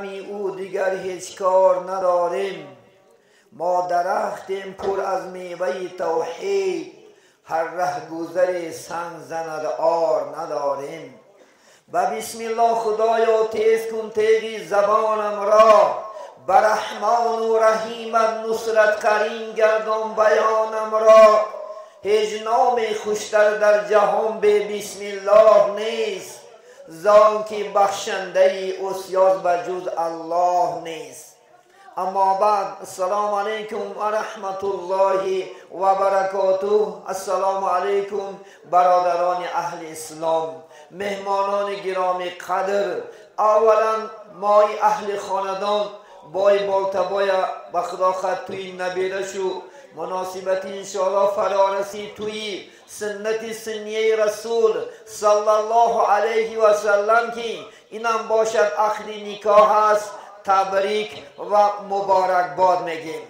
غمی او دیگر هیچ کار نداریم. ما درختیم پر از میوه توحید، هر ره گذر سنگ زند آر نداریم. و بسم الله خدایا تیز کن تیغی زبانم را، برحمان و رحیمت نصرت قرین گردان بیانم را. هیچ نام خوشتر در جهان به بسم الله نیست، زان که بخشنده عصیان بجز الله نیست. اما بعد، السلام علیکم و رحمت الله و برکاته. السلام علیکم برادران اهل اسلام، مهمانان گرامی قدر. اولا مای اهل خاندان بای بالتبای به خدا خط توی نبیره شو مناسبت انشاءالله فرارسی توی سنت سنیه رسول صلی الله علیه و سلم که اینم باشد عقد نکاح است. تبریک و مبارکباد میگیم.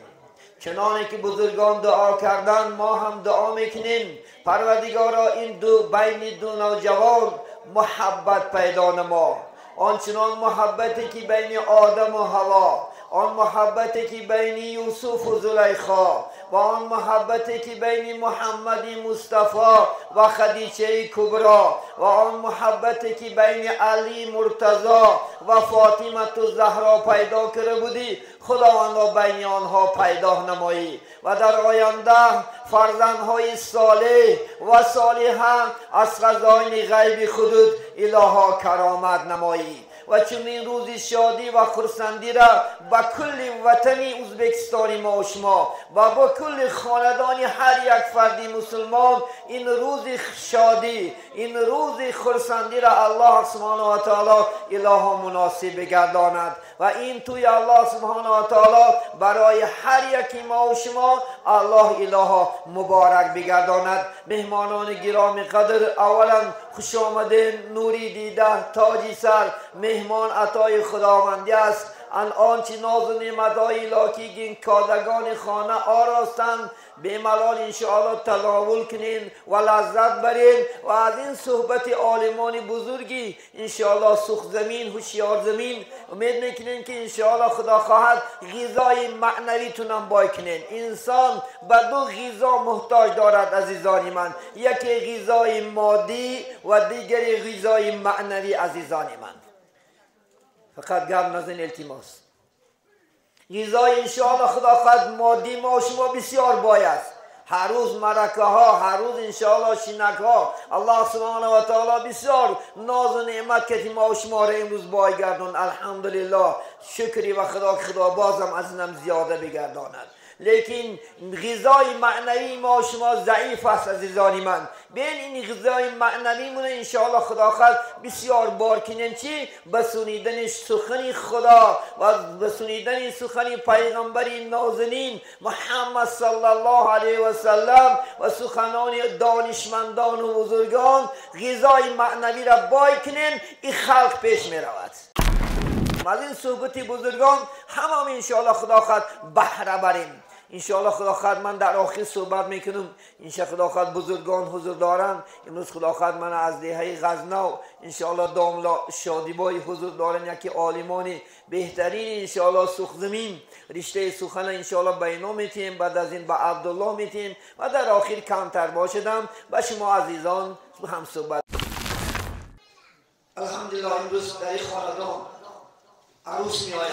چنانه که بزرگان دعا کردن ما هم دعا میکنیم پروردگارا این بین دو نوجوان محبت پیدا نما. آنچنان محبتی که بین آدم و حوا، آن محبتی که بین یوسف و زلیخا، و آن محبتی که بین محمد مصطفی و خدیجه کبرا، و آن محبتی که بین علی مرتضی و فاطمه زهرا پیدا کرده بودی، خداوند بین آنها پیدا نمایی و در آینده فرزندهای صالح و صالحان از خزائن غیب خودت الها کرامت نمایی. و چنین روز شادی و خرسندی را با کل وطنی ازبکستانی ما و شما و با کل خاندان هر یک فردی مسلمان این روز شادی، این روز خرسندی را الله سبحانه و تعالی الها مناسب بگرداند و این توی الله سبحانه و تعالی برای هر یکی ما و شما الله الها مبارک بگرداند. مهمانان گرامی قدر، اولا خوش آمدین، نوری دیده، تاجی سر، مهمان عطای خداوندی است. الان چه ناز و نعمت‌های الهی گین کادگان خانه آراستند، به ملال انشاءالله تناول کنین و لذت برین و از این صحبت عالمان بزرگی انشاءالله سخت زمین هوشیار زمین امید میکنین که انشاءالله خدا خواهد غذای معنوی تونم بای کنین. انسان به دو غذا محتاج دارد عزیزان من، یکی غذای مادی و دیگری غذای معنوی عزیزان من. فقط گم نزن التماس. غذای انشاءالله خدا خواهد مادی ما و شما بسیار باید. هر روز مرکه ها، هر روز انشاءالله شینک ها، الله سبحانه و تعالی بسیار ناز و نعمت که ما و شما را امروز بایگردون. الحمدلله، شکری و خدا بازم از اینم زیاده بگرداند. لیکن غذای معنوی ما شما ضعیف است عزیزانی من. بین این غذای معنوی مونه انشاءالله خدا خواهد بسیار بار کنیم چی؟ بسونیدن سخن خدا و بسونیدن سخن پیغمبر نازنین محمد صلی الله علیه و سلم و سخنان دانشمندان و بزرگان. غذای معنوی را بای کنیم، این خلق پیش می رود. از این صحبت بزرگان همه انشاءالله خدا خواهد بهره بریم. انشاءالله خدا خواهد من در آخر صحبت میکنم. انشاءالله خدا خواهد بزرگان حضور دارن. امروز خدا خواهد من از دهه غزنو انشاءالله داملا شادیبای حضور دارن، یکی عالمان بهترین انشاءالله سخت زمین رشته سخن انشاءالله بینا میتیم. بعد از این به عبدالله میتیم و در آخر کمتر باشدم به شما عزیزان هم صحبت. الحمدلله امروز در خاندان عروس می آید.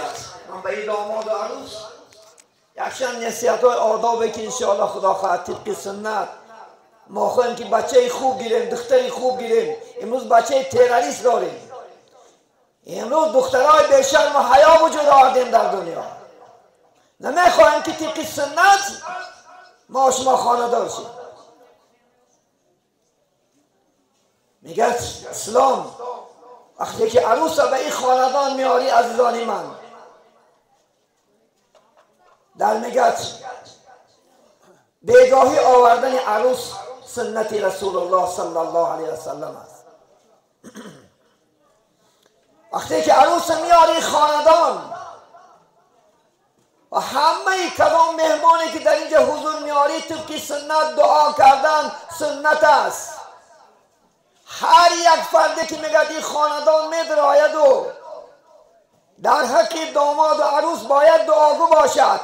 من به این داماد عروس یکشن نصیحت های آدابه که انشاءالله خدا خواهد طبق سنت ما خواهیم که بچه خوب گیریم، دختری خوب گیریم. امروز بچه تروریست داریم. امروز دخترهای بیشرم و حیا وجود آوردیم در دنیا. نمیخواهیم که طبق سنت ما شما خانه‌دار شیم. میگه اسلام وقتی که عروس به این خاندان میاری عزیزانی من، در میگه بیگاهی آوردن عروس سنت رسول الله صلی الله علیه وسلم است. وقتی که عروس میاری خاندان و همه کدام مهمانی که در اینجا حضور میاری طبق سنت دعا کردن سنت است. هر یک فردی که میگه این خاندان میدراید و در حق داماد و عروس باید دعاگو باشد.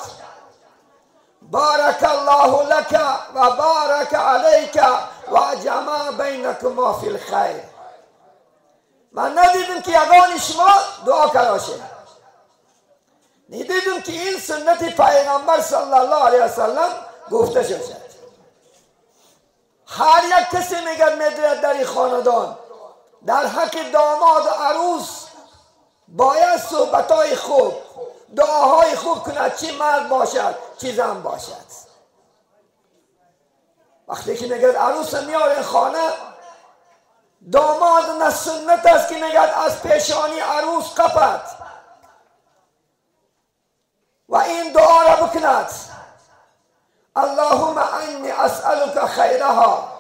بارک الله لک و بارک علیک و جمع بینکما فی الخیر. من ندیدم که یگان شما دعا کراشه، ندیدم که این سنت پیغمبر صلی الله علیه وسلم گفته شد. هر یک کسی میگه میدوید در این خاندان در حق داماد و عروس باید صحبتهای خوب، دعاهای خوب کند، چی مرد باشد چی زن باشد. وقتی که میگه عروس میاره خانه، داماد نه سنت است که میگه از پیشانی عروس قپد و این دعا را بکند: اللهم انی اسألک خیرها.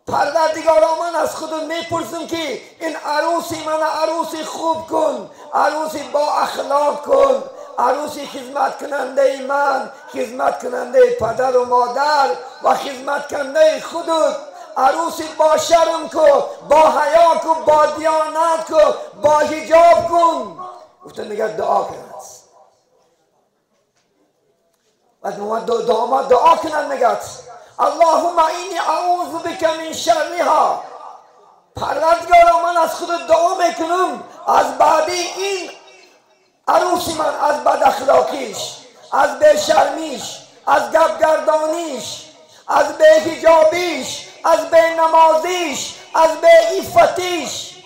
پروردگارا من از خودت میپرسم که این عروسی من عروسی خوب کن، عروسی با اخلاق کن، عروسی خدمت کننده من، خدمت کننده پدر و مادر و خدمت کننده خودت، عروسی با شرم کن، با حیا کن، با دیانت کن، با حجاب کن. گفته میگه دعا کند و داماد دعا کنند میگه اللهم اینی اعوذ بک من شرها. پروردگارا من از خود دعا میکنم از بعد این عروسی من از بد اخلاقیش، از بے شرمیش، از گپ گردانیش، از بے حجابیش، از بے نمازیش، از بے عفتیش،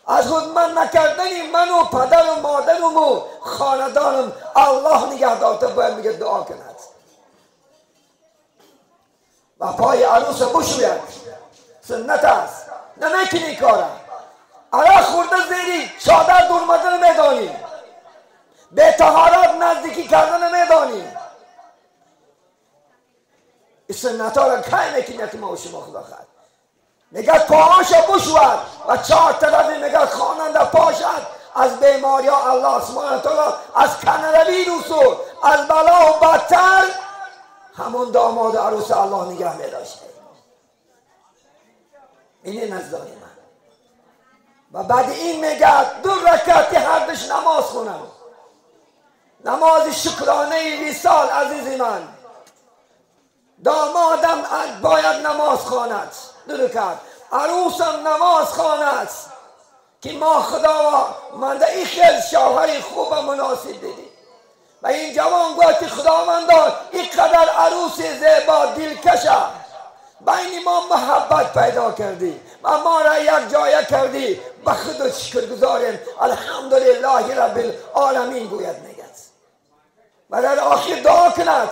از خود من نکردنی من و پدر و مادرم و خاندانم الله نگهدارت. باید میگه دعا کند و پای عروس بشوید، سنت است. نمیکنی کاره عرق خورده زیری چادر دورمده نمیدانی، به طهارت نزدیکی کردن نمیدانی. این سنت ها را که میکنی که ما و شما خدا خواهد میگه پاهاش بشود و چهار طرفی میگه خواننده پاشد از بیماری ها الله سبحانه تعالی از کنه ویروس و از بلا و بدتر همون داماد عروس الله نگه میداشته. اینه نزدانی من. و بعد این میگه 2 رکعت هر دش نماز خونم، نماز شکرانه وصال. عزیزی من، دامادم باید نماز خواند 2 رکعت، عروسم نماز خواند که ما خدا من این خیلی شوهری خوب و مناسب دیدی و این جوان گوید که خداوندا اینقدر عروس زیبا دلکشه بین ما محبت پیدا کردی و ما را یک جایه کردی، به خودت شکر گذاریم الحمدلله رب العالمین گوید میگد و در آخر دعا کند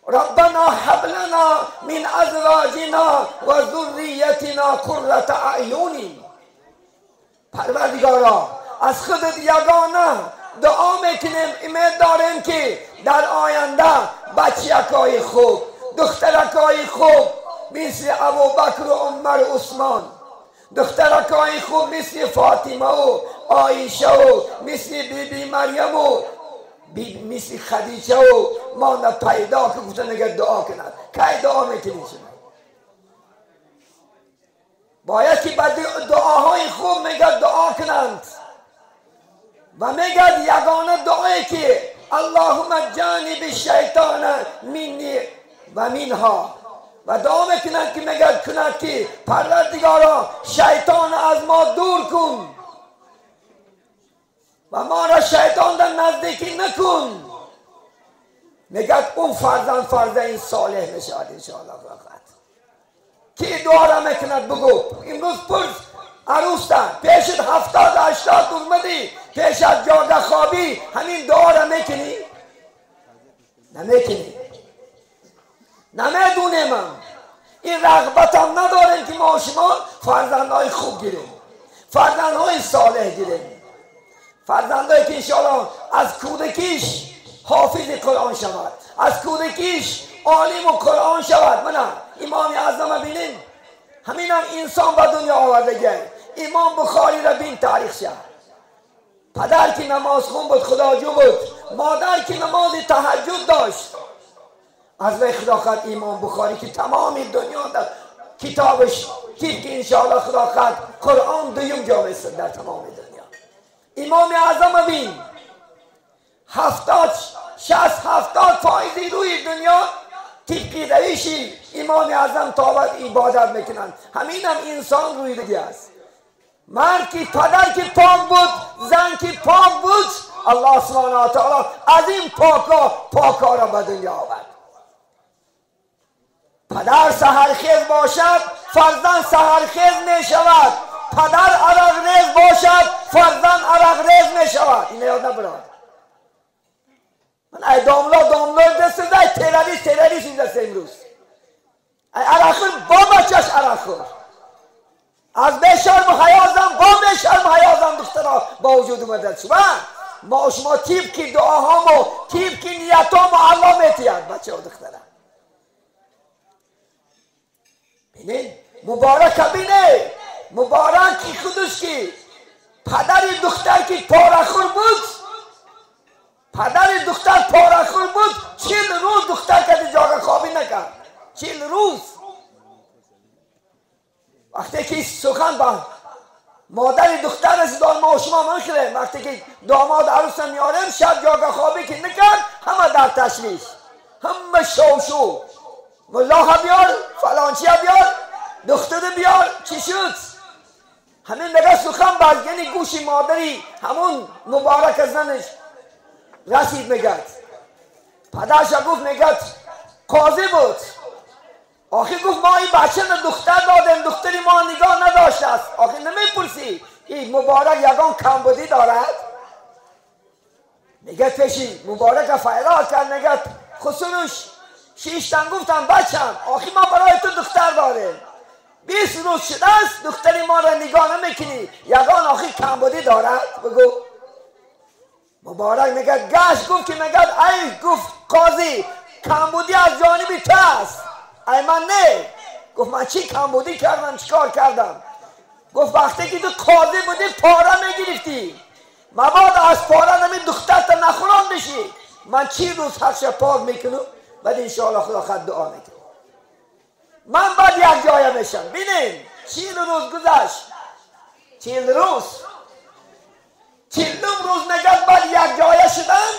ربنا هب لنا من ازواجنا و ذریتنا قرة اعین. پروردگارا از خودت یگانه دعا میکنیم، امید داریم که در آینده بچیکای خوب، دخترکای خوب مثل ابوبکر و عمر و عثمان، دخترکای خوب مثل فاطمه و عایشه و مثل بیبی مریم و مثل خدیجه و ما پیدا که گفتن نگه دعا کنند. که دعا میکنید شما باید که بعد دعاهای خوب میگه دعا کنند و میگه یگانه دعایی که اللهم جانب شیطان منی و منها و دعا میکنند که میگه کند که پروردگارا شیطان از ما دور کن و ما را شیطان در نزدیکی نکن. میگه اون فرزند صالح میشود انشاءالله. فقط کی دعا را میکند بگو امروز پرس عروس تا پیشت 70-80 دورمدی پیش از جاده خوابی همین دعا را میکنی؟ نمیکنی. نمیدونیم این رغبت هم نداریم که ما شما فرزندهای خوب گیریم، فرزندهای صالح گیریم، فرزندهایی که انشاءالله از کودکیش حافظ قرآن شود، از کودکیش عالم و قرآن شود. من امام اعظم بینیم همین هم انسان به دنیا آوردگه. امام بخاری را بین تاریخ شد، پدر که نماز خون بود خداجو بود، مادر که نماز تهجد داشت. از وی خدا خد امام بخاری که تمام دنیا در کتابش که انشاءالله خدا خد قرآن 2 جا میرسد در تمام دنیا. امام اعظم بین 70 60 70 فایزی روی دنیا طبقی رویشی امام اعظم تابت عبادت میکنن. همین هم انسان روی دیگه است. مرد که پدر که پاک بود، زن که پاک بود، الله سبحانه و تعالی از این پاکا را به دنیا آورد. پدر سحرخیز باشد فرزند سحرخیز می شود، پدر عرقریز باشد فرزند عرقریز می شود. این یاد نبرد. من ای داملا دست ای تروریست این دست امروز ای عرقخور با بچهش عرقخور از بشرم و حیازم با بشرم و حیازم دخترها با وجود اومدن. ما شما تیب که دعاهام و تیب که نیتام و الله میتید بچه و دخترم. بینید مبارک بینه مبارک کی خودش که پدر دختر که پارخور بود، پدر دختر پارخور بود، 40 روز دختر که جاگه خوابی نکرد. 40 روز وقتی که سخن با مادر دختر رسیدان ما و شما منخره، وقتی که داماد عروس میارم شب جاگه خوابی که نکرد، همه در تشویش، همه شو ملاها بیار فلانچی بیار دختر بیار. چی شد؟ همین نگه سخن باز یعنی گوشی مادری همون مبارک زنش رسید. میگد پدرش گفت میگد قاضی بود، آخی گفت ما این بچه دختر دادیم، دختری ما نگاه نداشته است. آخی نمیپرسی این مبارک یگان کمبودی دارد؟ میگد پیشی مبارک فیراد کرد، میگد خسروش 6 تن گفتم بچم آخی ما برای تو دختر داریم، 20 روز شده است دختری ما را نگاه نمیکنی، یگان آخی کمبودی دارد؟ بگو. مبارک میگد گشت گفت که میگد ای گفت قاضی کمبودی از جانب تو است. ای من نه. گفت من چی کمبودی کردم چیکار کردم؟ گفت وقتی که تو قاضی بودی پاره میگرفتی، مبادا از پاره نمی دخترت نخوران بشی. من چی روز حقش پاک میکنم بعد انشاءالله خدا خد دعا میکنم. من بعد یک جای میشم. بینیم 40 روز گذشت، 40 روز 40 روز نگد بعد یک جای شدن.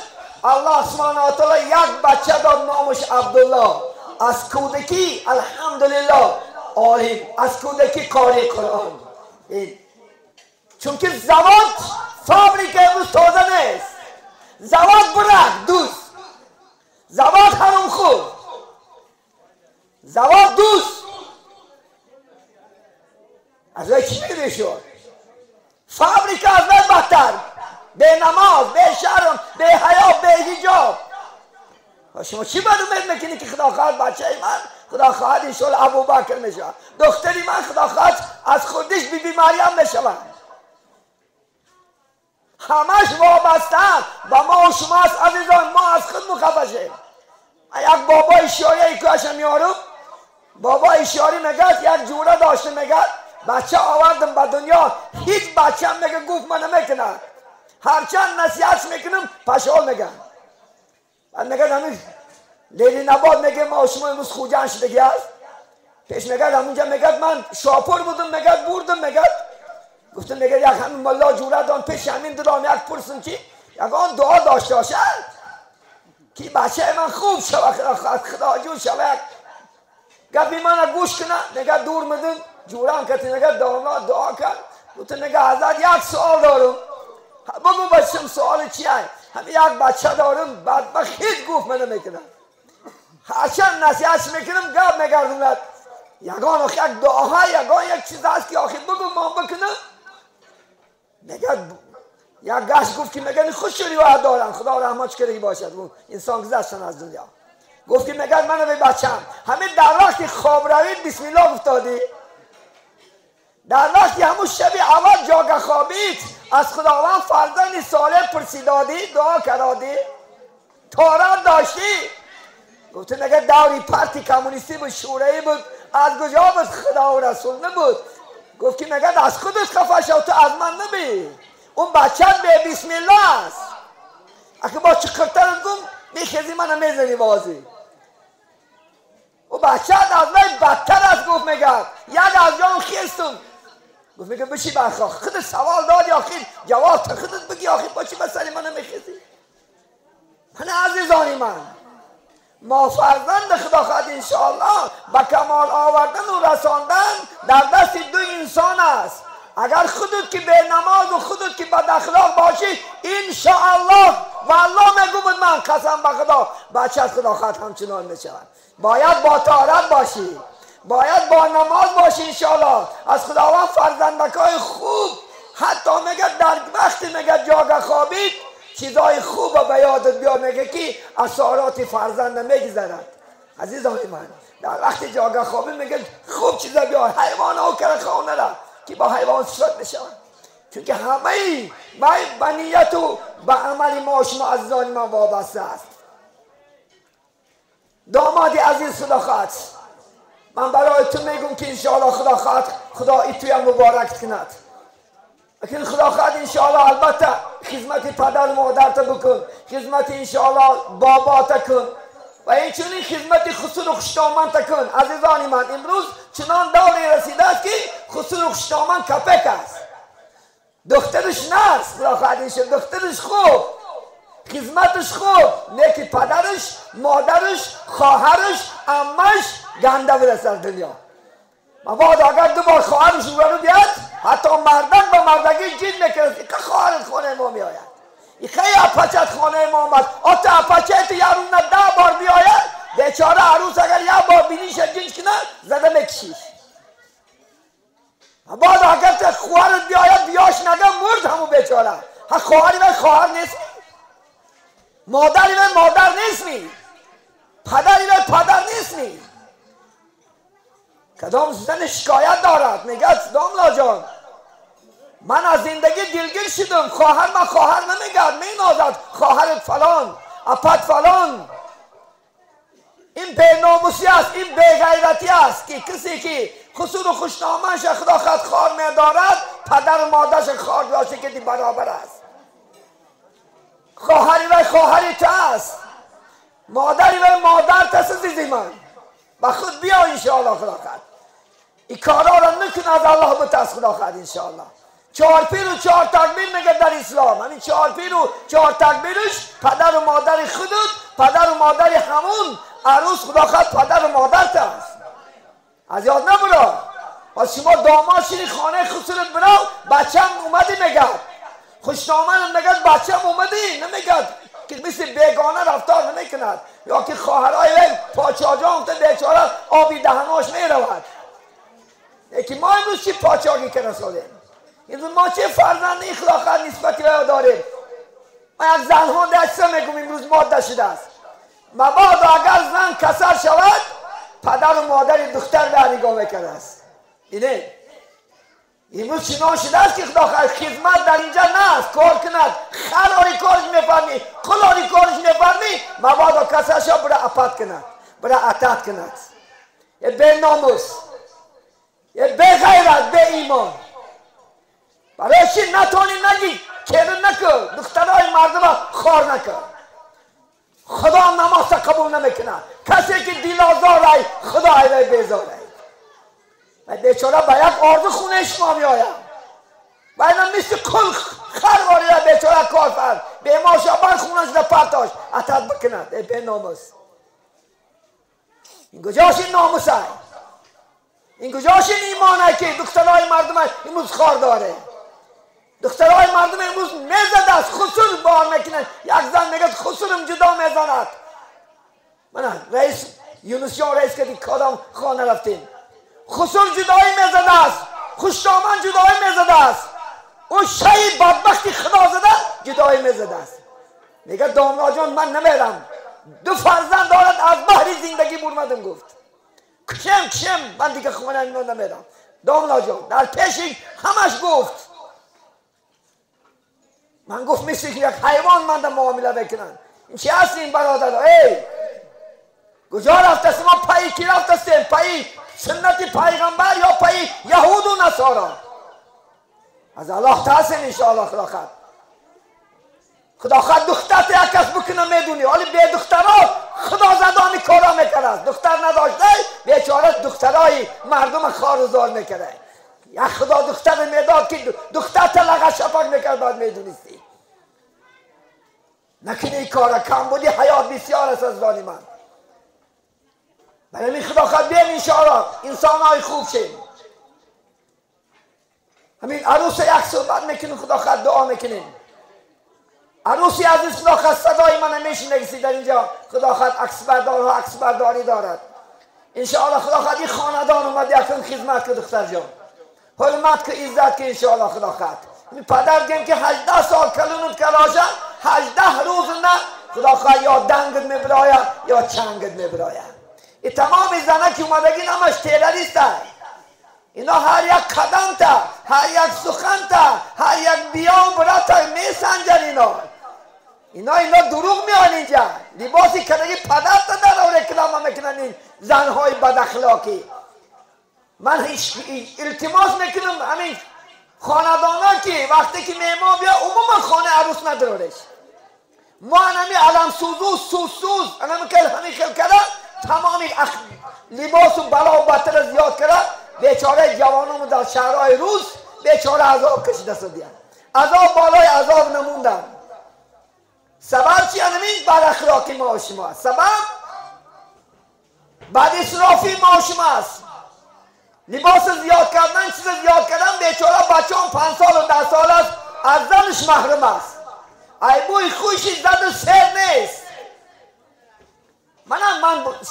الله سبحانه و تعالی یک بچه داد نامش عبدالله. از کودکی الحمدلله عالم، از کودکی قاری قرآن. چون که زواج فابریک امروز تازه نیست. زواج برک دوست، زواج حرام خور، زواج دوست. از وی چی میگه شد؟ فابریک از وی بدتر، به نماز، به شرم، به حیا، به حجاب. شما چی باید امید میکنی که خدا خواهد بچه من خدا خواهد انشاءالله ابوبکر میشه، دختری من خدا خواهد از خودش بی مریم میشود. همش وابسته با ما و شما است عزیزان. ما از خود مخفشیم. یک بابا اشاری کاشم میارم، بابا اشاری میگد یک جوره داشته، میگد بچه آوردم به دنیا، هیچ بچه هم میگه گفت من نمیکنه، هرچند نصیحت میکنم پشال میگن. من میگد همین لیلی نباد میگه ما شما امروز خوجن شدگی هست. پیش میگد همونجا میگد من شاپور بودم، میگد بردم، میگد گفتم میگد یک همین ملا جوره دان پیش همین درام یک پرسم چی یک آن دعا داشته باشد که بچه من خوب شود، خدا جون شود. گفت من گوش کنه، میگد دور مدن جوره هم کتی، میگد دعا کرد. گفتم میگد حضرت یک سوال دارم، بگو بچم سوال چی هست؟ همین یک بچه دارم بعد من خیلی گفت من نمیکنم، هرچند نصیحتش میکنم گفت میگردوند یگان آخی یک دعاها یگان یک چیز هست که آخی بگو ما بکنم. میگد یک گشت گفت که میگن خوش روایت دارن خدا رحمتش کرده باشد انسان گذشتن از دنیا. گفت که میگن من به بچم همین در وقتی خواب روید بسم الله گفتادی، در وقتی همون شب اول جاگه خوابید از خداوند فرزند صالح پرسیدادی دعا کردی تارت داشتی. گفت میگه دوری پارتی کمونیستی بود، شورایی بود، از کجا بود؟ خدا و رسول نبود. گفت که میگه از خودت خفه شو، تو از من نبی، اون بچه به بسم الله است. اگه با چکرترت گم میخیزی منو میزنی بازی. او بچه از من بدتر است. گفت میگه یک از جان خیستم گفت میگه بشی برخواه خود سوال داد یا خیر جواب تا خودت بگی آخی با چی مسئله منو میخیزی. من عزیزانی ما فرزند خدا خواهد انشاءالله به کمال آوردن و رساندن در دست دو انسان است. اگر خودت که به نماز و خودت که بد اخلاق باشی انشاءالله والله میگم من قسم به خدا بچه از خدا خواهد همچنان میشود. باید با طهارت باشی، باید با نماز باشی انشاءالله. از خداوند فرزندکای خوب حتی میگه در وقتی میگه جاگه خوابید چیزای خوب به یادت بیاد، میگه که اثرات فرزند میگذرد. عزیزان من در وقتی جاگه خوابید میگه خوب چیزا بیاد. حیوان ها کره خانه را که با حیوان صورت بشوند، چون که همه به نیت و به عمل ما شما عزیزان من وابسته است. دامادی عزیز خدا خواهد من برای تو میگم که انشاءالله خدا خواهد خدا ایتوی مبارک کند. لیکن خدا خواهد انشاءالله البته خدمت پدر و مادرت بکن، خدمت انشاءالله بابات کن و این چنین خدمت خسور و خوشتامن کن. عزیزانی من امروز چنان دوری رسیده است که خسور و خوشتامن کپک است، دخترش نست. خدا خواهد انشاءالله دخترش خوب، خدمتش خوب، نیکی پدرش، مادرش، خواهرش، عمش گنده برسد دنیا. مبادا اگر دوبار خواهرش رو بیاد حتی مردک به مردگی جید میکنه که خواهرت خانه ما میآید. این خیلی اپچت خانه ما آمد آتا اپچت یارون 10 بار بیاید بیچاره عروس اگر یک بار بینیش جنج کنه زده میکشیش. مبادا اگر تا خواهرت بیاید بیاش نگه مرد همون بیچاره. ها خواهری و خواهر نیست، مادری و مادر نیست می، پدری و پدر نیست می. کدام زن شکایت دارد میگه داملا جان من از زندگی دلگیر شدم، خواهر من خواهر نمیگرد مینازد خواهرت فلان اپت فلان. این بے ناموسی است، این بے غیرتی است که کسی که خسور و خوشنامش خدا خود خوار میدارد پدر و مادرش خوار داشته که دی برابر است. خواهری و خواهری تو است، مادری و مادر تست زیزی من با خود بیا انشاءالله خدا خود این کارا را نکن از الله بترس خدا خود انشاءالله. 4 پیر و 4 تکبیر میگه در اسلام، همین 4 پیر و 4 تکبیرش پدر و مادر خودت، پدر و مادر همون عروس خدا خود پدر و مادرت است. از یاد نبرو. از شما داماد شدی خانه خسورت برو بچم اومدی میگه خوشنامن میگه بچم اومدی نمیگه که مثل بیگانه رفتار نمیکند یا که خواهرای پاچا جان تا بیچاره آبی دهناش میرود. یکی ما امروز چی پاچاگی کنه سالیم امروز ما چه فرزندی خدا خواهد نسبتی باید داریم. من از زنها دسته میگم امروز ماده شده است. مبادا اگر زن کسر شود پدر و مادر دختر به نگاه میکنه است. اینه امروز چنان شده است که خدا خواهد خدمت در اینجا نه است کار کند خراری کارش میفرمی قلاری کارش میفرمی مبادا کسر شد برای اپت کند برای اطاعت کند. یه به ناموس، یه به غیرت، به ایمان برای چی نتونی نگی کره نکن دخترهای مردم خوار نکن. خدا نماز قبول نمیکنه کسی که دل آزاره خدا ایوه بیزاره. و بیچاره به یک آرزو خونه شما میآید و اینا مثل کل خرواری بیچاره کار فرد به ما شبان خونش در پرتاش اطاعت بکند. به ناموس این کجاش این ناموس های، این کجاش این ایمانه که دخترهای مردم امروز خار داره. دخترهای مردم امروز میزد است خسور بار میکنن. یک زن میگه خسورم جدا میزند. من رئیس یونسیان رئیس کردی کدام خانه رفتیم خسور جدایی میزد است، خوشنامن جدایی میزد است، اون شایی بدبختی خدا زده جدایی میزد است. میگه داملا جان من نمیرم 2 فرزند دارد از بحری زندگی برمدم گفت کشم من دیگه خونه اینو نمیرم. داملا جان در پیشی همش گفت من گفت مثل یک حیوان من در معامله بکنن. این چی هست این برادر؟ ای کجا رفت ما پایی کی رفت هستیم؟ پایی سنت پیغمبر یا پایی یهود و نصارا؟ از الله تحسین انشاءالله. خدا خواهد دخترت یک کس بکنه میدونی ولی به دخترها خدا زدانی کارا میکنه. دختر نداشته بیچاره دخترای مردم خار و زار میکنه. یا خدا دختر میداد که دختر تلقه شفاق میکرد باید میدونستی. نکنه این کار کم بودی حیات بسیار است از ظالمان. برای این خدا خواهد بیم انشاءالله انسان های خوب شیم. همین عروس یک صحبت میکنیم خدا خواهد دعا میکنیم. عروسی عزیز خدا خواهد صدای من همیشه نگسی در اینجا خدا خواهد عکس بردار و عکس برداری دارد. انشاءالله خدا خواهد این خاندان اومد یکم خدمت که دختر جان حرمت که عزت که انشاءالله خدا خواهد. پدر گیم که 18 سال کلونت کراشه 18 روز نه خدا خواهد یا دنگت میبراید یا چنگت میبراید. این تمام زنه که اومدگی نمش تیلریست هست. اینا هر یک قدم تا هر یک سخن تا هر یک بیان برات میسنجن. اینا دروغ میان اینجا لباسی کنگی پدر تا در و رکلام میکنن این زنهای بد اخلاقی. من التماس میکنم همین خاندانا که وقتی که میما بیا عموما خانه عروس ندارش. ما همین علم سوز همین خیل کرده تمامی لباس و بلا و بطر زیاد کرده. بیچاره جوانمون در شهرهای روز بیچاره عذاب کشیده شدن. عذاب بالای عذاب نموندن. سبب چی؟ همین بد اخلاقی ما و شما. سبب بد اسرافی ما و شما است. لباس زیاد کردن چیز زیاد کردن بیچاره بچه هم 5 سال و 10 سال است از زنش محروم است. ای بوی خوشی زد و سر نیست. من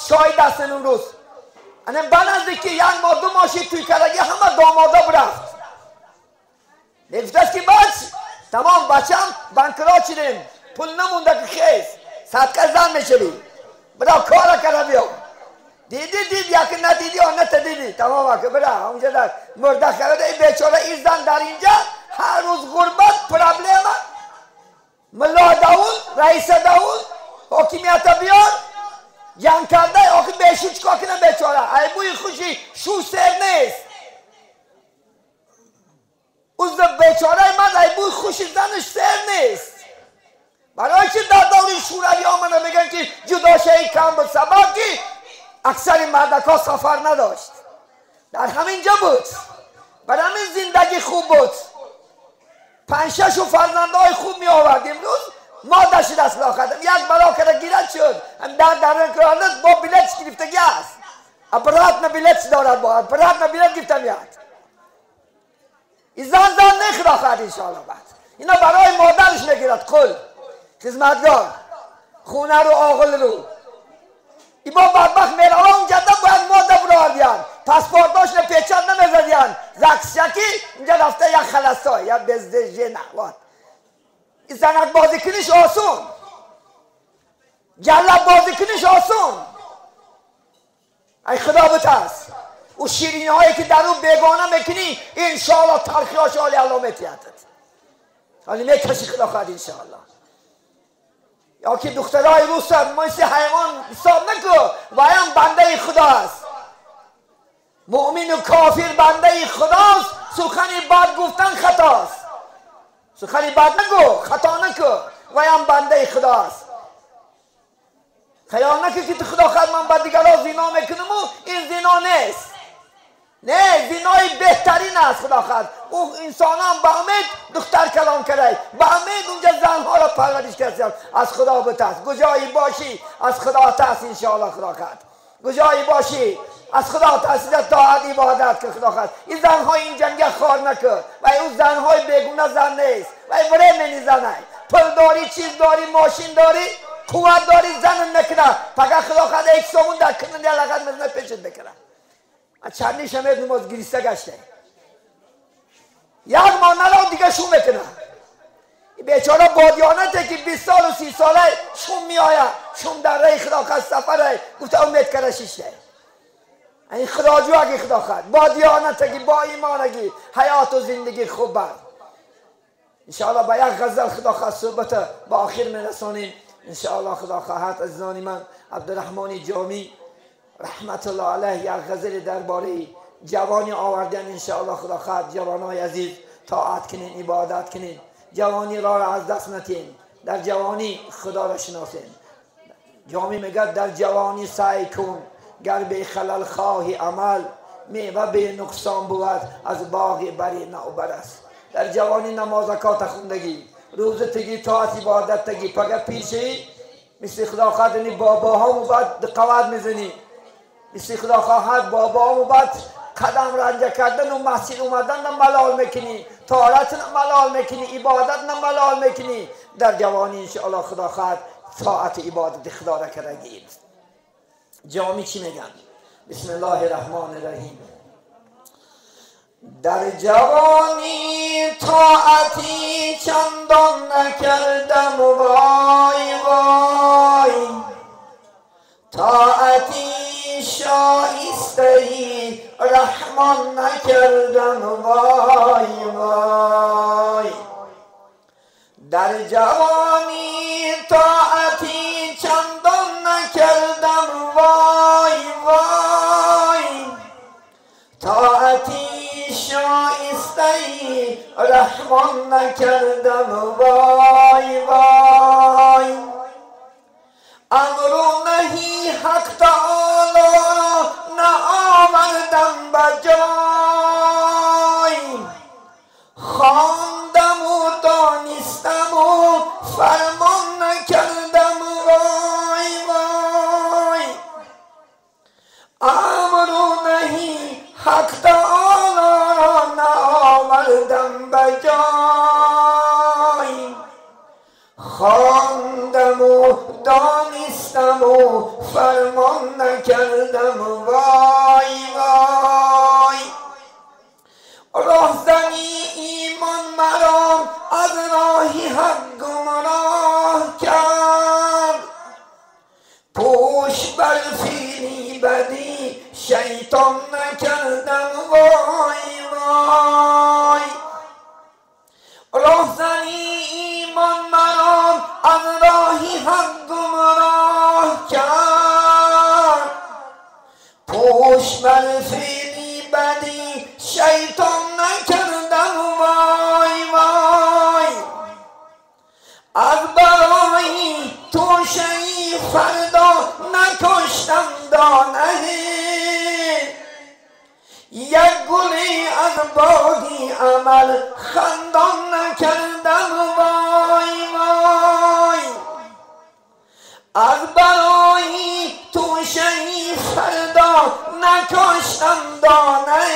شاید هستم اون روز انه بنازده که یک ماه 2 ماشی توی کردگی همه دامادا برفت. نفت که تمام بچه هم بنکرا چیدیم پول نمونده که خیز صدقه زن میشوی برا کارا کرده بیا دید یا که ندیدی یا نتدیدی تمام که برا اونجا در مرده کرده. ای بیچاره این زن در اینجا هر روز غربت پرابلم ملا داون رئیس داون حاکمیت بیار جنگ کرده آخه بیشی چکا کنه بیچاره. ای بوی خوشی شو سر نیست. اوز بیچاره من ای بوی خوشی زنش سر نیست. برای چی در دور شوروی آمده میگن که جداشهی کم بود سبب که اکثر مردکا سفر نداشت در همینجا بود. برای همین زندگی خوب بود. 5-6 فرزندهای خوب می آورد. امروز ما داشت دست لاخدم یک بلا کرده گیرد شد در کرانت با بلیتش گرفتگی است. اپرات نه بلیتش دارد با اپرات نه بلیت گرفته میاد. این زن نخدا خواهد انشاءالله. بعد اینا برای مادرش میگیرد قل خدمتگار خونه رو آقل رو ای با بدبخت میره اونجا باید ماده براردیان پاسپورتاش پیچاد نمیزدیان زکسشکی اینجا رفته یک خلصای یا بزده جنوات. این زنک بازی کنیش آسون جلب بازی کنیش آسون. ای خدا بترس او شیرینی هایی که در اون بیگانه میکنی انشاءالله تلخیاش حالی علامتیتت حالی میکشی خدا خواهد انشاءالله. یا که دخترهای روس مثل حیوان حساب نکن و هم بنده خدا است. مؤمن و کافر بنده خداست. سخنی بد گفتن خطاست. سخنی بد نگو خطا نکن و هم بنده خداست. خیال نکن که تو خدا خواهد من با دیگرها زنا میکنم و این زنا نیست. نه زنای بهترین است خدا خواهد. اون انسان هم با امید دختر کلام کرده با امید اونجا زنها را پرورش کرده. از خدا بترس کجایی باشی از خدا ترس انشاءالله خدا خواهد. کجایی باشی از خدا ترس طاعت عبادت که خدا خواهد. این زنهای این جنگه خار نکن و اون زنهای بیگونه زن نیست و برای منی زنه پل داری چیز داری ماشین داری قوت داری زن نکنه فقط خدا خواهد یک سومون در کنن یا لغت مزنه پیشت بکنه. چندی شمید نماز گریسته گشته یک ماه نلو دیگه شوم میکنه. بیچاره بادیانته که 20 سال و 30 ساله شوم میآید شوم در رای خدا خواهد سفره گفته امید کرده شیشته. این خراجو اگه خدا خواهد بادیانته که با ایمانگی حیات و زندگی خوب بر انشاءالله با یک غزل خدا خواهد صحبت با آخر میرسانیم انشاءالله خدا خواهد. عزیزان من عبدالرحمن جامی رحمت الله علیه یک غزل درباره جوانی آوردن انشاءالله خدا خواهد. جوانای عزیز طاعت کنین عبادت کنین جوانی را از دست نتین در جوانی خدا را شناسین. جامی میگه در جوانی سعی کن گر به خلل خواهی عمل میوه به نقصان بود از باغ بری نوبر است. در جوانی نماز زکات خوندگی، روزه تگی، طاعت عبادت تگی، فقط پیشی مثل خدا خواهد باباها و بعد قواعد میزنی، مثل خدا خواهد بابا و بعد قدم رنجه کردن و مسجد اومدن ملال میکنی، طاعت ملال میکنی، عبادت ملال میکنی. در جوانی انشاءالله خدا خواهد طاعت عبادت خدا را کرگید. جامی چی میگن؟ بسم الله الرحمن الرحیم. در جوانی طاعتی چندان نکردم وای وای، طاعتی شایسته رحمان نکردم وای وای. در جوانی طاعتی چندان نکردم وای وای، طاعتی شایسته رحمان نکردم وای وای. امر و نهی حق تعالی را نآوردم بجای، خواندم و دانستم و فرمان نکردم وای وای. امر و نهی حق تعالی را نآوردم بجای، خواندم و دانستم و فرمان نکردم وای وای. راهزنی ایمان مرا از راهی حق گمراه کرد، پشت بر فیلی بدی شیطان نکردم وای وای. راهزنی ایمان مرا از راهی حق گمراه کرد، پشت بر فیلی بدی شیطان نکردم وای وای. از برای توشه فردا نکشتم دانه، یک گلی از باغی عمل خندان نکردم وای وای. از برای توشه فردا نکشتم دانه،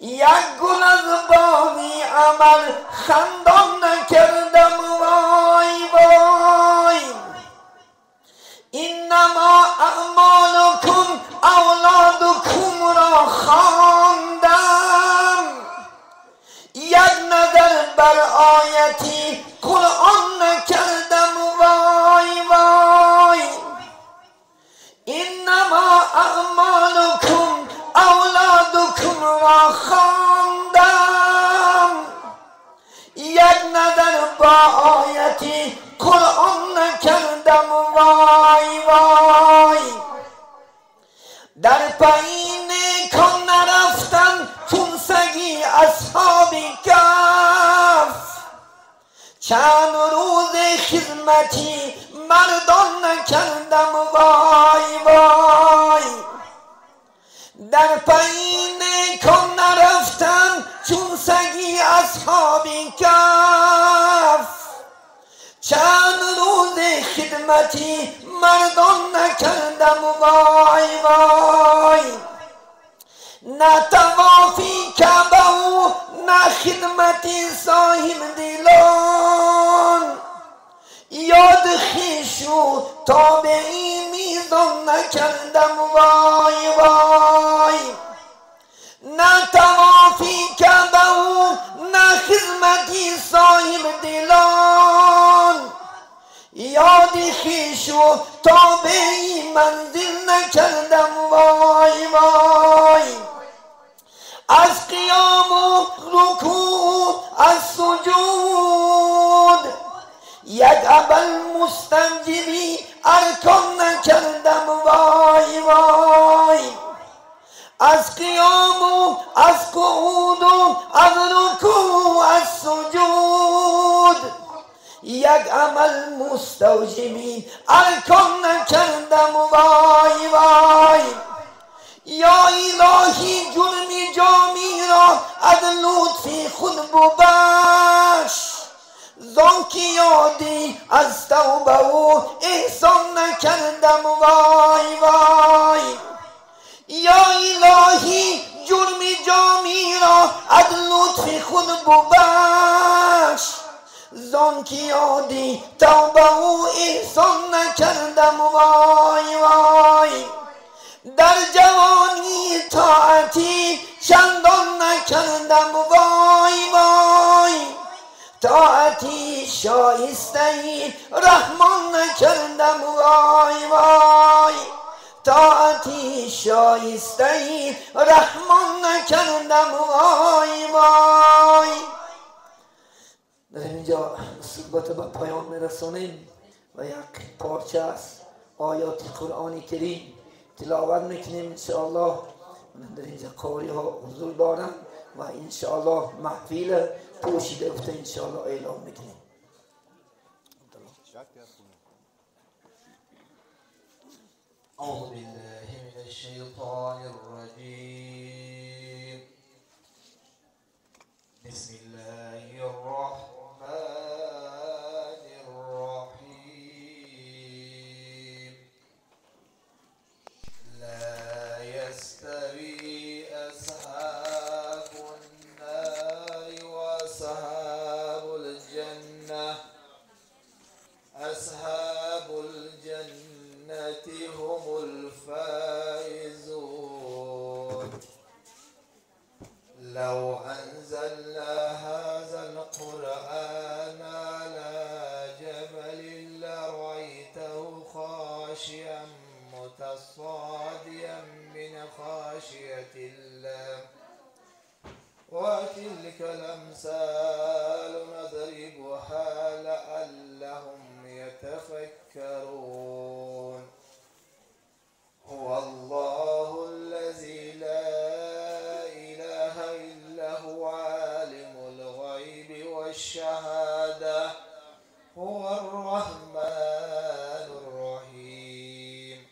یک گل از باغی عمل خندان نکردم وای وای. اینما اعمالکم اولادکم را خواندم، یک نظر بر آیتی قرآن نکردم وای وای. اینما اعمالکم اولادکم را خواندم، یک نظر با آیتی قرآن نکردم وای وای. در پایین کن نرفتم چون سگی اصحاب کف، چند روز خدمتی مردان نکردم وای وای. در پایین کن نرفتم چون سگی اصحاب کف، چند روز خدمتی مردان نکردم وای وای. نه توافی کعبه و نه خدمتی صاحب دیلان، یاد خویش و تابعی میزان نکردم وای وای. نه توافی کعبه و نه خدمتی صاحب دیلان، یاد خویش و تابعی منزل نکردم وای وای. از قیام و رکوع از سجود یک اول مستنجبی ارکان نکردم وای وای. از قیام و از قعود و از رکوع از سجود یک عمل مستوجبی ارکان نکردم وای وای. یا الهی جرم جامی را از لطف خود ببخش، زان که یادی از توبه و احسان نکردم وای وای. یا الهی جرم جامی را از لطف خود ببخش، زان که یادی توبه و احسان نکردم وای وای. در جوانی طاعتی چندان نکردم وای وای، طاعتی شایسته رحمان نکردم وای وای، طاعتی شایسته رحمان نکردم وای وای. در اینجا صحبت به پایان میرسانیم و یک پارچه است آیات قرآن کریم تلاوت میکنیم انشاءالله. در اینجا قاری ها حضور دارن و انشاءالله محفل پوشیده گفته انشاءالله اعلام میکنیم. أعوذ بالله من الشيطان الرجيم. بسم الله الرحمن الرحيم. لا يستوي أصحاب النار وأصحاب الجنة، أصحاب الجنة هم الفائزون. لو أنزلنا هذا القرآن على جبل لرأيته خاشعا متصادعا من خشية الله. وتلك الأمثال نضربها لعلهم يتفكرون. هو الله الذي لا إله إلا هو عالم الغيب والشهادة، هو الرحمن الرحيم.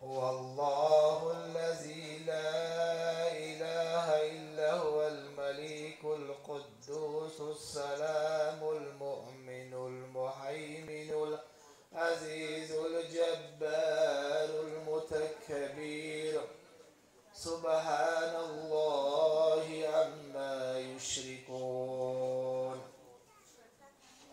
هو الله الذي لا إله إلا هو الملك القدوس السلام المؤمن المهيمن العزيز الجبار المتكبر. سبحان الله عما يشركون.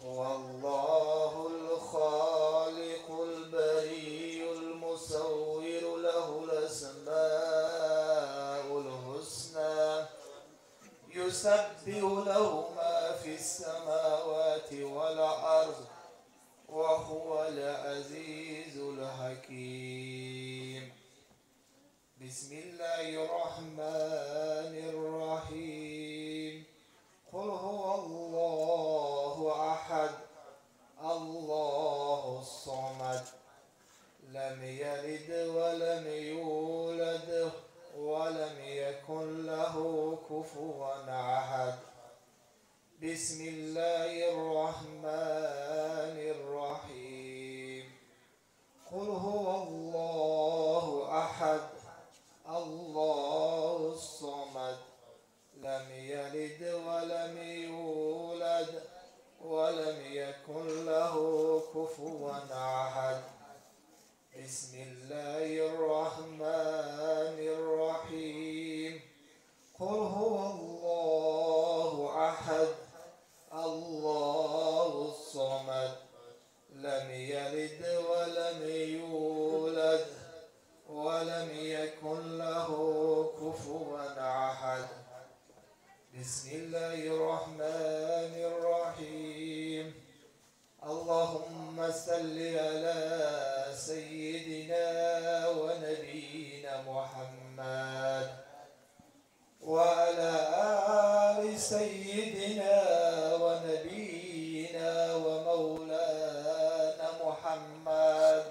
هو الله الخالق البريء المصور له الأسماء الحسنى، يسبح له ما في السماوات والأرض وهو العزيز الحكيم. بسم الله الرحمن الرحيم. قل هو الله أحد الله الصمد لم يلد ولم يولد ولم يكن له كفوا أحد. بسم الله الرحمن الرحيم. قل هو الله أحد الله الصمد لم يلد ولم يولد ولم يكن له كفوا أحد. بسم الله الرحمن الرحيم. قل هو الله أحد الله الصمد لم يلد ولم يولد ولم يكن له كفوا أحد. بسم الله الرحمن الرحيم. اللهم صل على سيدنا ونبينا محمد وعلى آل سيدنا ونبينا ومولانا محمد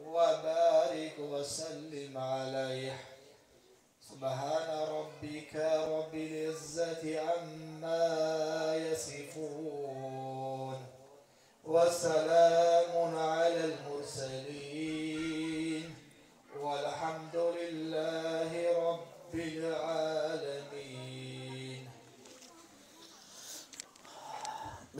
وبارك وسلم عليه. سبحان ربك رب العزة عما يصفون وسلام على المرسلين والحمد لله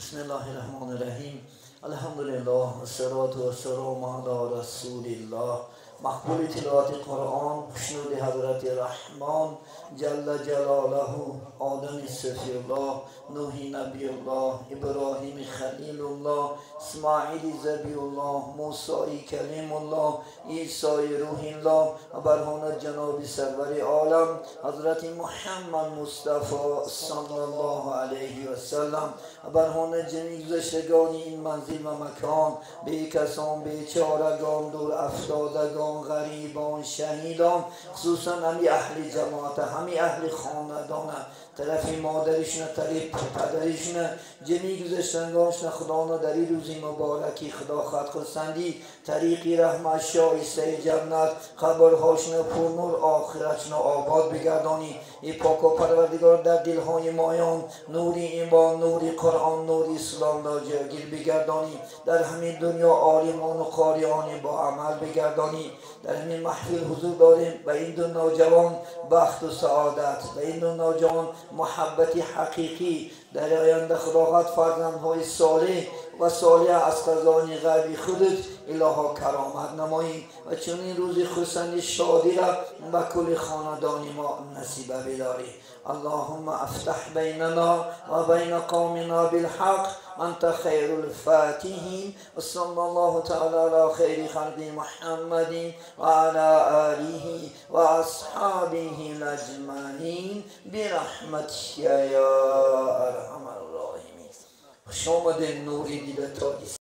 بسم الله الرحمن الرحیم. الحمدلله و الصلاة و السلام علی رسول الله. مقبول تلاوت قرآن خشنود حضرت رحمان جل جلاله، آدم صفی الله، نوح نبی الله، ابراهیم خلیل الله، اسماعیل ذبیح الله، موسی کلیم الله، عیسی روح الله و برهان جناب سرور عالم حضرت محمد مصطفی صلی الله علیه و سلم و برهان جمیع گذشتگان این منزل و مکان، به کسان بیچارگان، دور افتادگان، غریبان، شهیدان، خصوصا همی اهل جماعت، همی اهل خاندان، طرف مادرشون، طرف پدرشون، جمیع گذشتگانشون، خدا در این روزی مبارکی خدا خط خستندی طریقی رحمت شایسته جنت، قبرهاشون پر نور، آخرتشون آباد بگردانی. ای پاک و پروردگار در دلهای مایان نوری ایمان، نوری قرآن، نوری اسلام را جاگیر بگردانی. در همین دنیا عالمان و قاریان با عمل بگردانی. در همین محفل حضور داریم. به این دو نوجوان بخت و سعادت، به این دو نوجوان محبت حقیقی، در آینده خداوند فرزندهای صالح و صالح از خزانه غیبی خودت الها کرامت نمایی و چون این روز خرسندی شادی را به کل خاندان ما نصیب بداری. اللهم افتح بیننا و بین قومنا بالحق، انت خیر الفاتحین و صلی الله تعالی علی خیر خلق محمد و علی آله و اصحابه اجمعین برحمتک یا ارحم الراحمین. خوش آمدین نوری دیدتانی.